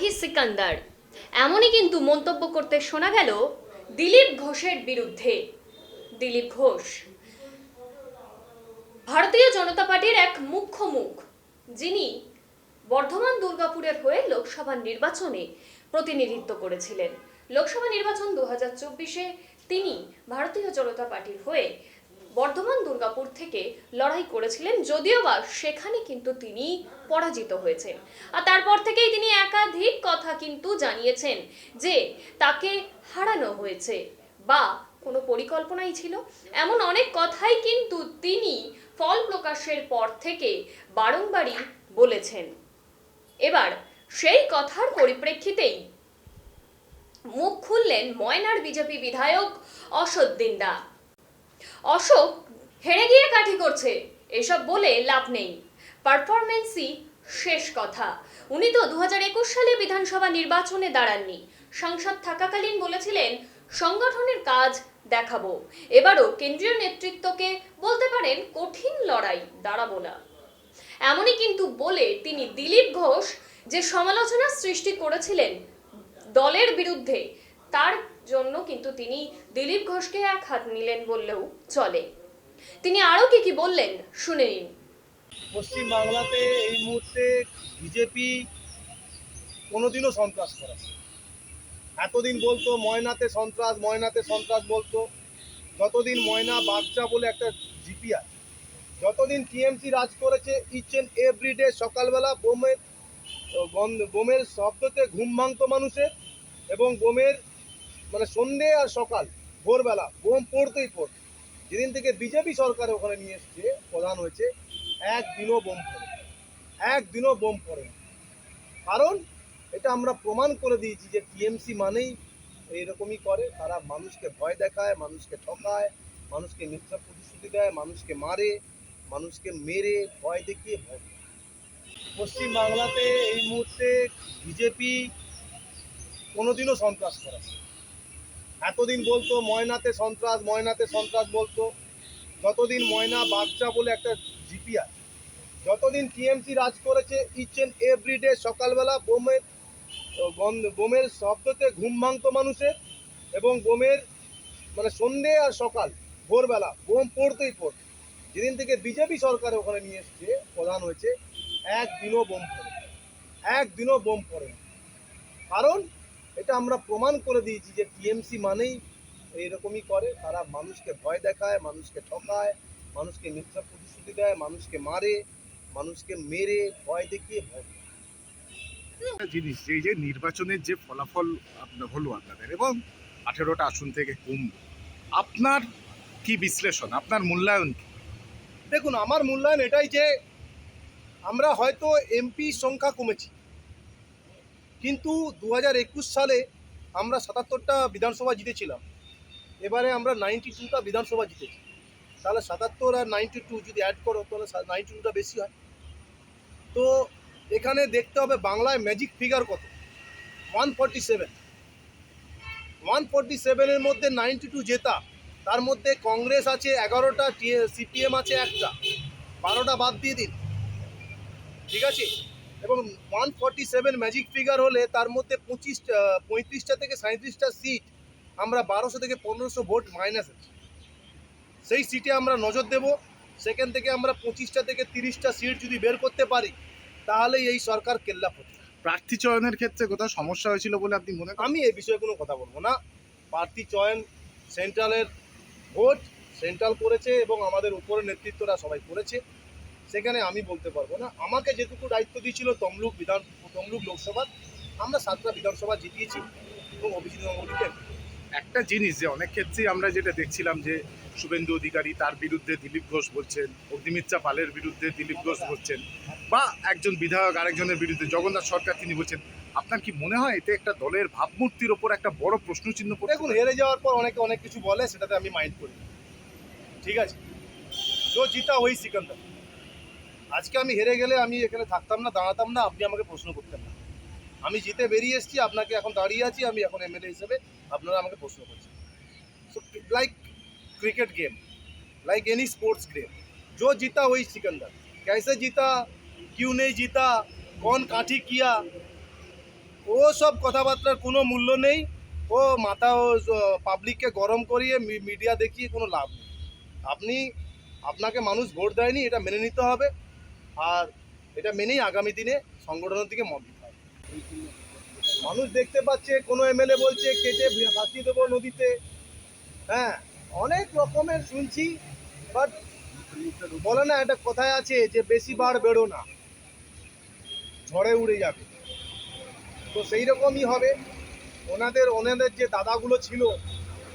ही सिकंदर। এমনই কিন্তু মন্তব্য করতে শোনা গেল দিলীপ ঘোষের বিরুদ্ধে। দিলীপ ঘোষ ভারতীয় জনতা পার্টির এক মুখ্য মুখ, যিনি বর্ধমান দুর্গাপুরের হয়ে লোকসভা নির্বাচনে প্রতিনিধিত্ব করেছিলেন। লোকসভা নির্বাচন 2024-এ তিনি ভারতীয় জনতা পার্টির হয়ে বর্ধমান দুর্গাপুর থেকে লড়াই করেছিলেন, যদিও বা সেখানে কিন্তু তিনি পরাজিত হয়েছেন। আর তারপর থেকেই তিনি একাধিক কথা কিন্তু জানিয়েছেন যে তাকে হারানো হয়েছে বা কোনো পরিকল্পনাই ছিল, এমন অনেক কথাই কিন্তু তিনি ফল প্রকাশের পর থেকে বারংবারই বলেছেন। এবার সেই কথার পরিপ্রেক্ষিতেই মুখ খুললেন ময়নার বিজেপি বিধায়ক অশোক দিন্দা। অশোক হেরে গিয়ে কাঠি করছে এসব বলে লাভ নেই, পারফরমেন্সই শেষ কথা। উনি তো 2021 সালে বিধানসভা নির্বাচনে দাঁড়াননি, সাংসদ থাকাকালীন বলেছিলেন সংগঠনের কাজ দেখাবো। এবারও কেন্দ্রীয় নেতৃত্বকে বলতে পারেন কঠিন লড়াই দাঁড়াবো না। এমনই কিন্তু বলে তিনি দিলীপ ঘোষ যে সমালোচনা সৃষ্টি করেছিলেন দলের বিরুদ্ধে, তার জন্য কিন্তু তিনি দিলীপ ঘোষকে এক হাত নিলেন বললেও চলে। তিনি আরো কি বললেন শুনে নিন। পশ্চিম বাংলাতে এই মুহূর্তে বিজেপি কোনোদিনও সন্ত্রাস করে না। এতদিন বলতো ময়নাতে সন্ত্রাস বলতো, যতদিন ময়না বাগচা বলে একটা জিপি আছে, যতদিন টিএমসি রাজ করেছে, ইচ অ্যান্ড এভরিডে সকালবেলা বোমের শব্দতে ঘুম ভাঙতো মানুষের, এবং বোমের মানে সন্ধে আর সকাল ভোরবেলা বোম পড়তেই পড়তো। যেদিন থেকে বিজেপি সরকার ওখানে নিয়ে এসছে, প্রধান হয়েছে, একদিনও বোম পড়ে। কারণ এটা আমরা প্রমাণ করে দিয়েছি যে টিএমসি মানেই এইরকমই করে। তারা মানুষকে ভয় দেখায়, মানুষকে ঠকায়, মানুষকে মিথ্যা প্রতিশ্রুতি দেয়, মানুষকে মারে, মানুষকে মেরে ভয় দেখিয়ে ভয় দেয়। পশ্চিম বাংলাতে এই মুহূর্তে বিজেপি কোনোদিনও সন্ত্রাস করে না। এতদিন বলতো ময়নাতে সন্ত্রাস বলতো, যতদিন ময়না বাগচা বলে একটা জিপি আছে, যতদিন টিএমসি রাজ করেছে, ইচ অ্যান্ড এভরিডে সকালবেলা বোমের শব্দতে ঘুম ভাঙতো মানুষের, এবং বোমের মানে সন্ধে আর সকাল ভোরবেলা বোম পড়তেই পড়তো। যেদিন থেকে বিজেপি সরকার ওখানে নিয়ে এসছে, প্রধান হয়েছে, একদিনও বোম পড়ে। কারণ এটা আমরা প্রমাণ করে দিয়েছি যে টিএমসি মানেই এইরকমই করে। তারা মানুষকে ভয় দেখায়, মানুষকে ঠকায়, মানুষকে মিথ্যা প্রতিশ্রুতি দেয়, মানুষকে মারে, মানুষকে মেরে ভয় দেখিয়ে ভয় দেয়। একটা জিনিস, এই যে নির্বাচনের যে ফলাফল হলো আপনাদের, এবং 18টা আসন থেকে কমল, আপনার কি বিশ্লেষণ, আপনার মূল্যায়ন কি? দেখুন, আমার মূল্যায়ন এটাই যে আমরা হয়তো এমপি সংখ্যা কমেছি, কিন্তু 2021 সালে আমরা 77টা বিধানসভা জিতেছিলাম, এবারে আমরা 92টা বিধানসভা জিতেছি। তাহলে 77 আর 92 যদি অ্যাড করো তাহলে 92টা বেশি হয়। তো এখানে দেখতে হবে বাংলায় ম্যাজিক ফিগার কত। 147 এর মধ্যে 92 জেতা, তার মধ্যে কংগ্রেস আছে 11টা, সিপিএম আছে একটা, 12টা বাদ দিয়ে দিন, ঠিক আছে। এবং 147 ম্যাজিক ফিগার হলে তার মধ্যে 35টা থেকে 37টা সিট আমরা 1200 থেকে 1500 ভোট মাইনাস আছে, সেই সিটে আমরা নজর দেব। সেখান থেকে আমরা 25টা থেকে 30টা সিট যদি বের করতে পারি, তাহলেই এই সরকার কেল্লা হতো। প্রার্থী চয়নের ক্ষেত্রে কোথাও সমস্যা হয়েছিল বলে আপনি মনে করেন? আমি এই বিষয়ে কোনো কথা বলবো না। প্রার্থী চয়ন সেন্ট্রালের ভোট সেন্ট্রাল করেছে, এবং আমাদের উপরের নেতৃত্বরা সবাই করেছে, সেখানে আমি বলতে পারবো না। আমাকে যেটুকু দায়িত্ব দিয়েছিল তমলুক লোকসভা, আমরা 7টা বিধানসভা জিতিয়েছি, এবং অভিজিৎ গাঙ্গুলিকে। একটা জিনিস যে অনেক ক্ষেত্রেই আমরা যেটা দেখছিলাম যে শুভেন্দু অধিকারী তার বিরুদ্ধে দিলীপ ঘোষ বলছেন, অগ্নিমিত্রা পালের বিরুদ্ধে দিলীপ ঘোষ বলছেন, বা একজন বিধায়ক আরেকজনের বিরুদ্ধে জগন্নাথ সরকার তিনি বলছেন, আপনার কি মনে হয় এতে একটা দলের ভাবমূর্তির ওপর একটা বড় প্রশ্নচিহ্ন পড়ে? দেখুন, হেরে যাওয়ার পর অনেকে অনেক কিছু বলে, সেটাতে আমি মাইন্ড করি না, ঠিক আছে। जो जीता वही सिकंदर। আজকে আমি হেরে গেলে আমি এখানে থাকতাম না, দাঁড়াতাম না, আপনি আমাকে প্রশ্ন করতেন না। আমি জিতে বেরিয়ে এসেছি, আপনাকে এখন দাঁড়িয়ে আছি, আমি এখন এমএলএ হিসেবে, আপনারা আমাকে প্রশ্ন করছেন। So like cricket game, like any sports game, जो जीता वही सिकंदर। कैसे जीता, क्यों नहीं जीता, कौन काठी किया, वो ও সব কথাবার্তার কোনো মূল্য নেই। ও মাথা পাবলিককে গরম করিয়ে মিডিয়া দেখিয়ে কোনো লাভ নেই। আপনাকে মানুষ ভোট দেয়নি, এটা মেনে নিতে হবে। আর এটা মেনেই আগামী দিনে সংগঠনের দিকে মত দিতে হবে। মানুষ দেখতে পাচ্ছে কোনো এমএলএ বলছে কেটে ভাসিয়ে দেবো নদীতে। হ্যাঁ, অনেক রকমের শুনছি, বাট বলে না একটা কথায় আছে যে বেশি বার বেরো না, ঝড়ে উড়ে যাবে। তো সেই রকমই হবে। ওনাদের যে দাদাগুলো ছিল,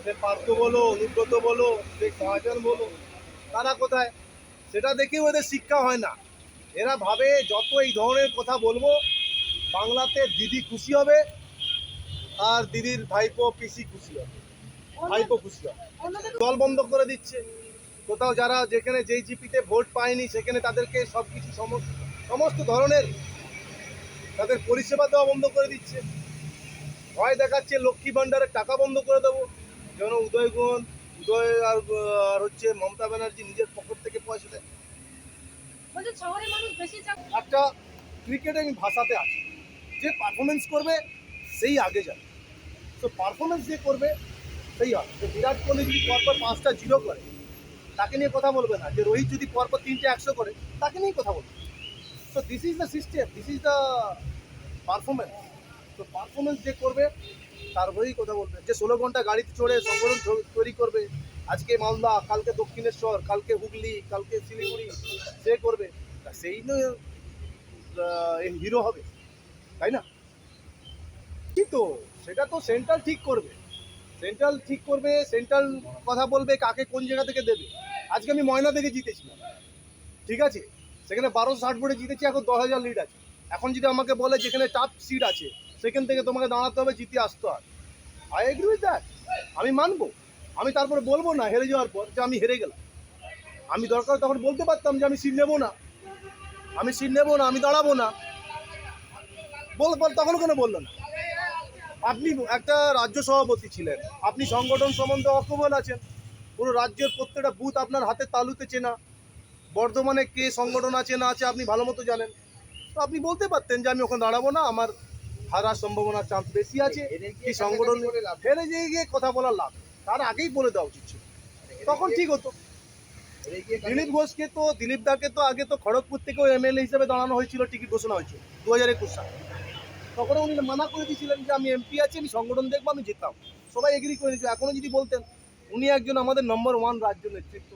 সে পার্থ বলো, অনুব্রত বলো, সে মহাজন বলো, তারা কোথায়? সেটা দেখেও ওদের শিক্ষা হয় না। এরা ভাবে যত এই ধরনের কথা বলবো বাংলাতে দিদি খুশি হবে, আর দিদির ভাইপো পিসি খুশি হবে, ভাইপো খুশি হবে। দল বন্ধ করে দিচ্ছে। কোথাও যারা যেখানে যেই জিপিতে ভোট পায়নি সেখানে তাদেরকে সব কিছু সমস্ত ধরনের তাদের পরিষেবা দেওয়া বন্ধ করে দিচ্ছে। ভয় দেখাচ্ছে লক্ষ্মী ভাণ্ডারের টাকা বন্ধ করে দেবো, যেন উদয় আর হচ্ছে মমতা ব্যানার্জি নিজের পকেট থেকে পয়সা দেয়। একটা ক্রিকেটিং ভাষাতে আছে, যে পারফরমেন্স করবে সেই আগে যাবে। তো পারফরমেন্স যে করবে সেই হবে। তো বিরাট কোহলি যদি পরপর 5টা 0 করে তাকে নিয়ে কথা বলবে না, যে রোহিত যদি পরপর 3টে 100 করে তাকে নিয়েই কথা বলবে। তো this is the system, this is the performance. তো পারফরমেন্স যে করবে তার হয়েই কথা বলবে। যে 16 ঘন্টা গাড়িতে চড়ে সংগঠন তৈরি করবে, আজকে মালদা, কালকে দক্ষিণেশ্বর, কালকে হুগলি, কালকে শিলিগুড়ি, সে করবে, সেই নয় হিরো হবে, তাই না? ঠিক তো, সেটা তো সেন্ট্রাল ঠিক করবে। সেন্ট্রাল কথা বলবে কাকে কোন জায়গা থেকে দেবে। আজকে আমি ময়না থেকে জিতেছিলাম, ঠিক আছে, সেখানে 1260 ভোটে জিতেছি, এখন 10,000 লিড আছে। এখন যদি আমাকে বলে যেখানে টাফ সিট আছে সেখান থেকে তোমাকে দাঁড়াতে হবে, জিতে আসতে হয়, আই এগ্রি উইথ দ্যাট, আমি মানবো। আমি তারপরে বলবো না হেরে যাওয়ার পর যে আমি হেরে গেলাম। আমি দরকার তখন বলতে পারতাম যে আমি সিট নেবো না, আমি দাঁড়াবো না, তখন কোনো বললো না। আপনি একটা রাজ্য সভাপতি ছিলেন, আপনি সংগঠন সম্বন্ধে অকবল আছেন, পুরো রাজ্যের প্রত্যেকটা বুথ আপনার হাতের তালুতে চেনা, বর্ধমানে কে সংগঠন আছে না আছে আপনি ভালো মতো জানেন। তো আপনি বলতে পারতেন যে আমি ওখানে দাঁড়াবো না, আমার হারার সম্ভাবনার চান্স বেশি আছে। কি সংগঠন হেরে গিয়ে কথা বলার লাভ, তার আগেই বলে দেওয়া উচিত ছিল, তখন ঠিক হতো। দিলীপ দাকে তো আগে তো খড়গপুর থেকেও এমএলএ হিসেবে দাঁড়ানো হয়েছিল, টিকিট ঘোষণা হয়েছিল 2021 সালে। তখন উনি মানা করে দিয়েছিলেন যে আমি এমপি আছি, আমি সংগঠন দেখবো, আমি যেতাম, সবাই এগ্রি করে নিয়েছিল। এখনো যদি বলতেন, উনি একজন আমাদের নম্বর 1 রাজ্য নেতৃত্ব,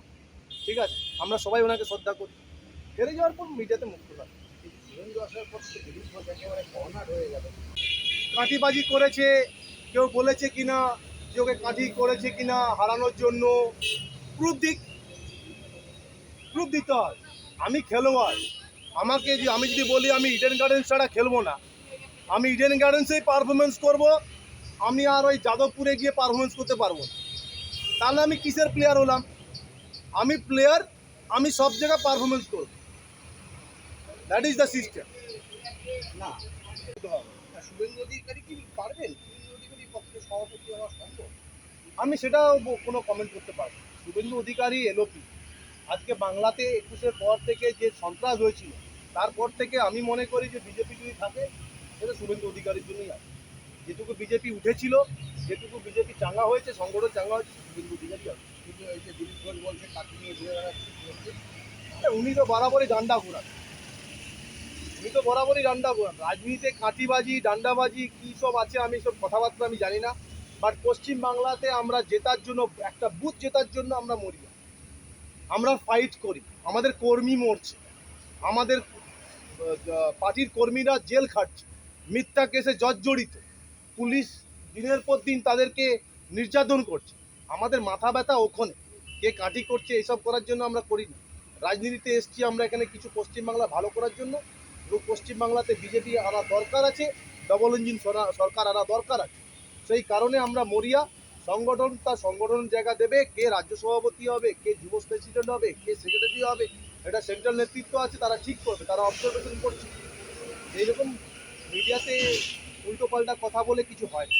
ঠিক আছে, আমরা সবাই ওনাকে শ্রদ্ধা করি। হেরে যাওয়ার পর মিডিয়াতে মুক্ত থাকে। কাঠিবাজি করেছে, কেউ বলেছে কিনা যে ওকে কাঠি করেছে কিনা হারানোর জন্য, প্রুফ দিতে হয়। আমি খেলোয়াড়, আমি যদি বলি আমি ইডেন গার্ডেন্স ছাড়া খেলবো না, আমি ইডেন গার্ডেন্সেই পারফরমেন্স করব, আমি আর ওই যাদবপুরে গিয়ে পারফরমেন্স করতে পারবো না। তাহলে আমি কিসের প্লেয়ার হলাম? আমি প্লেয়ার, আমি সব জায়গায় পারফরমেন্স করব, দ্যাট ইজ দ্য সিস্টেম। না, শুভেন্দু অধিকারী কি পারবেন? শুভেন্দু অধিকারী পক্ষে সভাপতি হওয়া সম্ভব? আমি সেটাও কোনো কমেন্ট করতে পারবো। শুভেন্দু অধিকারী এলওপি, আজকে বাংলাতে 21-এর পর থেকে যে সন্ত্রাস হয়েছিল, তারপর থেকে আমি মনে করি যে বিজেপি যদি থাকে সেটা শুভেন্দু অধিকারীর জন্যই আছে। যেটুকু বিজেপি উঠেছিল, যেটুকু বিজেপি চাঙ্গা হয়েছে, সংগঠন চাঙ্গা হয়েছে, শুভেন্দু অধিকারী আছে। কিন্তু এই যে দিলীপ ঘোষ বলছে কাকে নিয়ে ঘুরে বেড়াচ্ছে, উনি তো বরাবরই ডান্ডা ঘোরান, রাজনীতিতে কাঁটিবাজি, ডান্ডাবাজি কী সব আছে আমি সব কথাবার্তা আমি জানি না। বাট পশ্চিম বাংলাতে আমরা জেতার জন্য, একটা বুথ জেতার জন্য আমরা মরি না, আমরা ফাইট করি। আমাদের কর্মী মরছে, আমাদের পার্টির কর্মীরা জেল খাটছে, মিথ্যা কেসে জর্জরিত, পুলিশ দিনের পর দিন তাদেরকে নির্যাতন করছে। আমাদের মাথা ব্যথা ওখানে, কে কাঠি করছে এসব করার জন্য আমরা করি না। রাজনীতিতে এসছি আমরা এখানে কিছু পশ্চিমবাংলা ভালো করার জন্য, এবং পশ্চিমবাংলাতে বিজেপি আনা দরকার আছে, ডবল ইঞ্জিন সরকার আনা দরকার আছে। সেই কারণে আমরা মরিয়া। সংগঠন তার সংগঠনের জায়গা দেবে, কে রাজ্য সভাপতি হবে, কে যুব প্রেসিডেন্ট হবে, কে সেক্রেটারি হবে, এটা সেন্ট্রাল নেতৃত্ব আছে, তারা ঠিক করবে, তারা অবজারভেশন করছে। এইরকম মিডিয়াতে উল্টোপাল্টা কথা বলে কিছু হয় না।